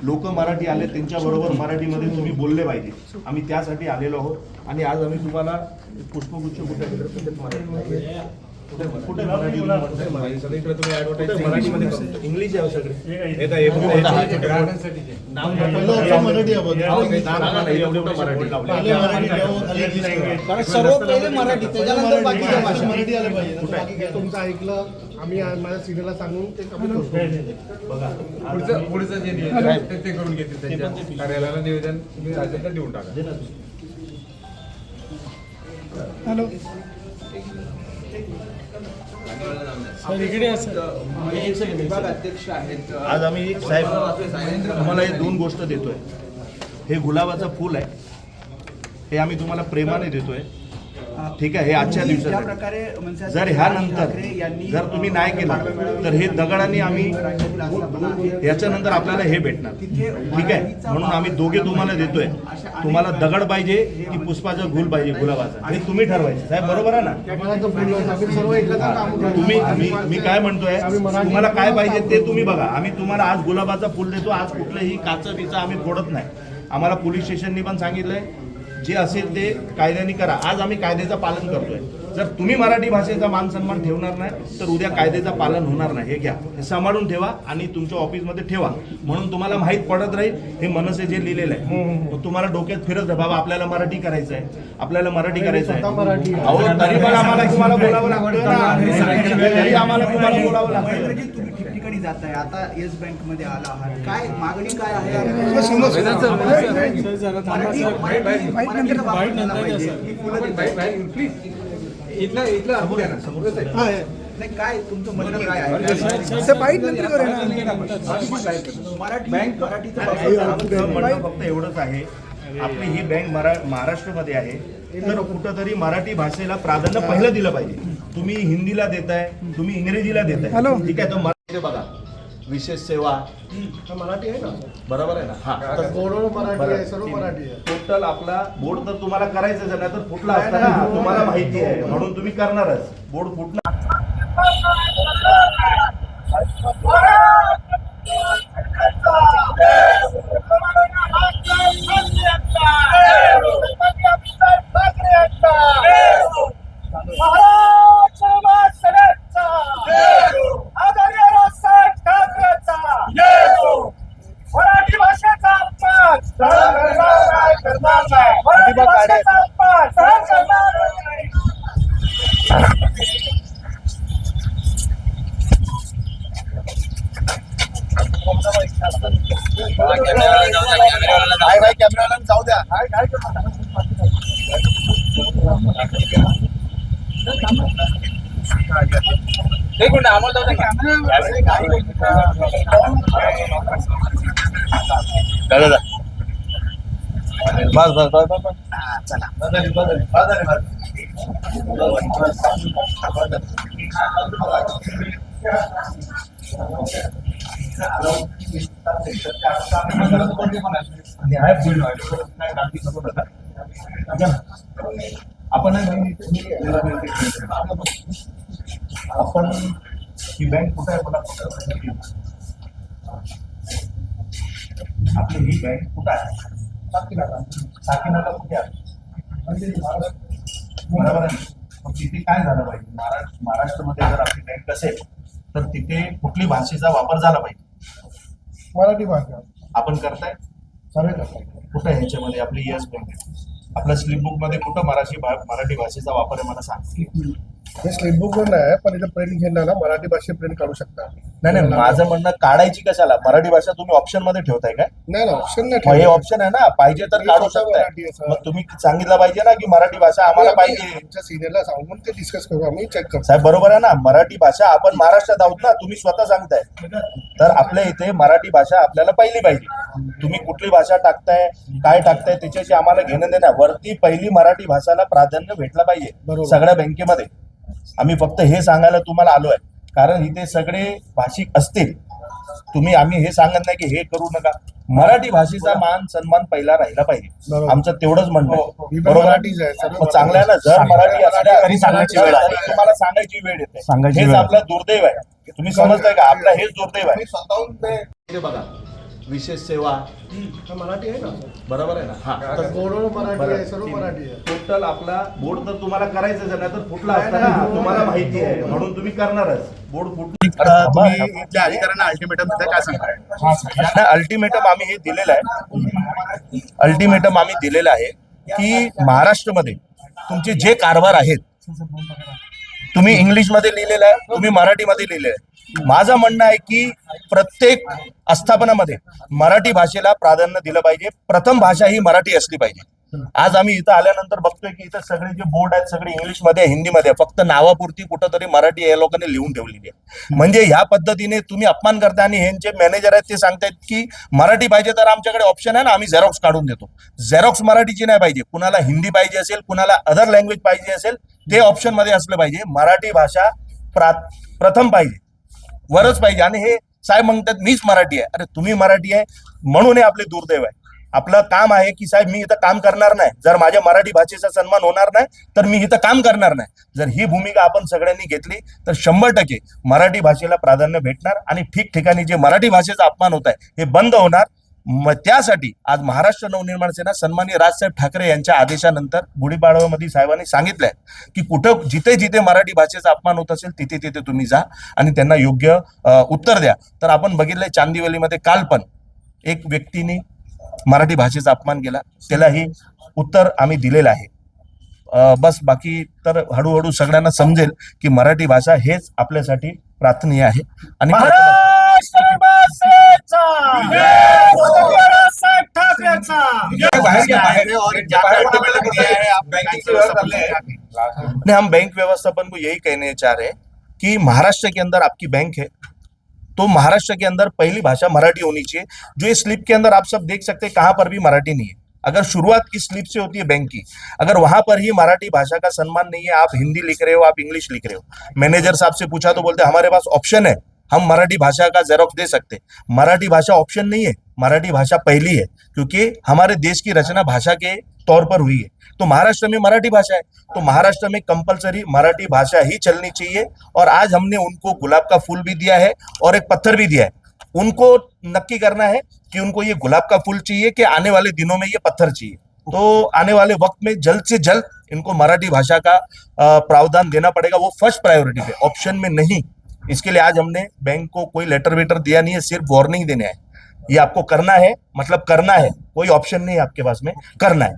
लोक मराठी आले त्यांच्याबरोबर मराठीमध्ये तुम्ही बोलले पाहिजे. आम्ही त्यासाठी आलेलो आहोत आणि आज आम्ही तुम्हाला पुष्पगुच्छ कुठे मराठीमध्ये इंग्लिश आहे सगळे तुमचं ऐकलं आम्ही माझ्या सिनियरला सांगून ते बघा पुढचं जे नियोजन आहे ते करून घेतील त्यांच्या कार्यालयाला निवेदन तुम्ही राज्याला देऊन टाका. हॅलो विभाग अध्यक्ष आहेत. आज आम्ही साहेब तुम्हाला हे दोन गोष्ट देतोय. हे गुलाबाचं फूल आहे, हे आम्ही तुम्हाला प्रेमाने देतोय. ठीक आहे, हे आजच्या दिवसात जर ह्यानंतर जर तुम्ही नाही केलं तर हे दगडाने आम्ही याच्यानंतर आपल्याला हे भेटणार. ठीक आहे, म्हणून आम्ही दोघे तुम्हाला देतोय. तुम्हाला दगड पाहिजे की पुष्पाचा फूल पाहिजे गुलाबाचा, हे तुम्ही ठरवायचं. साहेब बरोबर आहे ना? मी काय म्हणतोय, तुम्हाला काय पाहिजे ते तुम्ही बघा. आम्ही तुम्हाला आज गुलाबाचा फूल देतो. आज कुठलंही काचं बिचं आम्ही फोडत नाही. आम्हाला पोलीस स्टेशननी पण सांगितलंय जे असेल ते कायद्याने करा. आज आम्ही कायद्याचं पालन करतोय. जर तुम्ही मराठी भाषेचा मान सन्मान ठेवणार नाही तर उद्या कायद्याचं पालन होणार नाही. हे घ्या, हे सांभाळून ठेवा आणि तुमच्या ऑफिसमध्ये ठेवा. म्हणून तुम्हाला माहीत पडत राहील हे मनसे जे लिहिलेलं आहे. तुम्हाला डोक्यात फिरत आहे बाबा आपल्याला मराठी करायचं आहे, आपल्याला मराठी करायचं आहे. अहो तरी पण आम्हाला तुम्हाला बोलावं लागतं ना. तरी आम्हाला तुम्हाला बोलावं लागतं. ठिकठिकाणी जात आहे. आता येस बँक मध्ये आला आहात, काय मागणी काय आहे? काय तुमचं म्हणणं काय आहे? म्हणणं फक्त एवढंच आहे, आपली ही बँक महाराष्ट्रामध्ये आहे तर कुठंतरी मराठी भाषेला प्राधान्य पहिलं दिलं पाहिजे. तुम्ही हिंदीला देताय, तुम्ही इंग्रजीला देताय, ठीक आहे. तर मराठी बघा, विशेष सेवा मराठी आहे ना, बरोबर आहे ना? हा, बोर्ड मराठी आहे, सर्व मराठी आहे. टोटल आपला बोर्ड तर तुम्हाला करायचंच आहे, नाही तर फुटला असता ना. तुम्हाला माहिती आहे म्हणून तुम्ही करणारच. बोर्ड फुटला मराठी भाषेचा अपमान मराठी भाषेचा अपमान सहन करणार नाही. कॅमेराला जाऊ द्या. एक मिनिट आम्हाला बस बस बस बस चला. आपण ही बँक कुठे आहे मला आपली ही बँक कुठे आहे? साकीनाला कुठे आहे? बरोबर आहे. मग तिथे काय झालं पाहिजे? महाराष्ट्रामध्ये जर आपली बँक असेल तर तिथे कुठली भाषेचा वापर झाला पाहिजे? मराठी भाषा आपण करताय सर्व करताय. कुठं ह्याच्यामध्ये आपली येस बँक आहे, आपल्या स्लिपबुक मध्ये कुठं मराठी भाषेचा वापर आहे मला सांग. हे स्लिपबुक वर नाही, पण इथं प्रिंट घेण्याला मराठी भाषेत प्रिंट काढू शकता. नाही, माझं म्हणणं काढायची कशाला? मराठी भाषा तुम्ही ऑप्शन मध्ये ठेवताय काय? नाही ऑप्शन नाही. हे ऑप्शन आहे ना, पाहिजे तर काढू शकताय. मग तुम्ही सांगितलं पाहिजे ना की मराठी भाषा आम्हाला पाहिजे. आमच्या सिनियरला सांगून ते डिस्कस करू, आम्ही चेक करू. साहेब बरोबर आहे ना, मराठी भाषा आपण महाराष्ट्रात आहोत ना, तुम्ही स्वतः सांगताय. तर आपल्या इथे मराठी भाषा आपल्याला पहिली पाहिजे. तुम्ही कुठली भाषा टाकताय, काय टाकताय त्याच्याशी आम्हाला घेणं देणं. वरती पहिली मराठी भाषाला प्राधान्य भेटलं पाहिजे सगळ्या बँकेमध्ये. आम्ही फक्त हे सांगायला तुम्हाला आलो आहे, कारण इथे सगळे भाषिक असतील. आम्ही हे सांगत नाही की हे करू नका. मराठी भाषेचा मान सन्मान पहिला राहिला पाहिजे, आमचं तेवढंच म्हणणं आहे. बरोबर आहे. चांगलं आहे ना, जर मराठी असल्या तरी सांगायची वेळ आली, तुम्हाला सांगायची वेळ येते. हेच आपलं दुर्दैव आहे. तुम्ही समजताय का? आपलं हेच दुर्दैव आहे. बघा, विशेष सेवा हा मराठी आहे ना बरोबर आहे ना? हा तर बोर्डवर मराठी बरं. आहे, सर्व मराठी आहे. टोटल आपला बोर्ड तर तुम्हाला करायचंच आहे, नाही तर फुटला असता ना, तुम्हाला माहिती आहे म्हणून तुम्ही करणारच. बोर्ड तुम्ही इथल्या अधिकाऱ्यांना अल्टिमेटम दिलं काय सांगताय? अल्टिमेटम आम्ही हे दिलेलं आहे. अल्टिमेटम आम्ही दिलेलं आहे की महाराष्ट्रामध्ये तुमचे जे कारभार आहेत, तुम्ही इंग्लिशमध्ये लिहिलेलं आहे, तुम्ही मराठीमध्ये लिहिलेलं आहे. माझं म्हणणं आहे की प्रत्येक आस्थापनामध्ये मराठी भाषेला प्राधान्य दिलं पाहिजे. प्रथम भाषा ही मराठी असली पाहिजे. आज आम्ही इथं आल्यानंतर बघतोय की इथं सगळे जे बोर्ड आहेत सगळे इंग्लिशमध्ये हिंदीमध्ये, फक्त नावापुरती कुठंतरी मराठी या लोकांनी लिहून ठेवलेली आहे. म्हणजे ह्या पद्धतीने तुम्ही अपमान करता आणि ह्यांचे मॅनेजर आहेत ते सांगतायत की मराठी पाहिजे तर आमच्याकडे ऑप्शन आहे ना, आम्ही झेरॉक्स काढून देतो. झेरॉक्स मराठीची नाही पाहिजे, कुणाला हिंदी पाहिजे असेल, कुणाला अदर लँग्वेज पाहिजे असेल, ते ऑप्शन मध्ये असलं पाहिजे. मराठी भाषा प्रथम पाहिजे, वरच पाहिजे. आणि हे साहेब म्हणतात मीच मराठी आहे. अरे तुम्ही मराठी आहे म्हणून हे आपले दुर्दैव आहे. आपलं काम आहे की साहेब मी इथं काम करणार नाही जर माझ्या मराठी भाषेचा सन्मान होणार नाही तर मी इथं काम करणार नाही. जर ही भूमिका आपण सगळ्यांनी घेतली तर 100% मराठी भाषेला प्राधान्य भेटणार आणि ठिकठिकाणी जे मराठी भाषेचा अपमान होत आहे हे बंद होणार. त्यासाठी आज महाराष्ट्र नवनिर्माण सेना सन्माननीय राजसाहेब ठाकरे यांच्या आदेशानंतर गुढीपाडव्यामध्ये साहेबांनी सांगितलंय की कुठं जिथे जिथे मराठी भाषेचा अपमान होत असेल तिथे तिथे तुम्ही जा आणि त्यांना योग्य उत्तर द्या. तर आपण बघितलंय चांदिवलीमध्ये काल पण एक व्यक्तीने मराठी भाषेचा अपमान केला, त्यालाही उत्तर आम्ही दिलेलं आहे. बस बाकी तर हळूहळू सगळ्यांना समजेल की मराठी भाषा हेच आपल्यासाठी प्रार्थनीय आहे. आणि हम बैंक व्यवस्थापन को यही कहने चाह रहे हैं कि महाराष्ट्र के अंदर आपकी बैंक है तो महाराष्ट्र के अंदर पहली भाषा मराठी होनी चाहिए. जो ये स्लिप के अंदर आप सब देख सकते हैं कहां पर भी मराठी नहीं है. अगर शुरुआत की स्लिप से होती है बैंक की, अगर वहां पर ही मराठी भाषा का सम्मान नहीं है, आप हिंदी लिख रहे हो, आप इंग्लिश लिख रहे हो, मैनेजर साहब से पूछा तो बोलते हमारे पास ऑप्शन है, हम मराठी भाषा का जेरोक्स दे सकते. मराठी भाषा ऑप्शन नहीं है, मराठी भाषा पहली है क्योंकि हमारे देश की रचना भाषा के तौर पर हुई है. तो महाराष्ट्र में मराठी भाषा है तो महाराष्ट्र में कंपलसरी मराठी भाषा ही चलनी चाहिए. और आज हमने उनको गुलाब का फूल भी दिया है और एक पत्थर भी दिया है. उनको नक्की करना है कि उनको ये गुलाब का फूल चाहिए कि आने वाले दिनों में ये पत्थर चाहिए. तो आने वाले वक्त में जल्द से जल्द इनको मराठी भाषा का प्रावधान देना पड़ेगा. वो फर्स्ट प्रायोरिटी पे, ऑप्शन में नहीं. इसके लिए आज हमने बैंक को कोई लेटर वेटर दिया नहीं है, सिर्फ वार्निंग देने है. ये आपको करना है, मतलब करना है, कोई ऑप्शन नहीं है आपके पास में, करना है.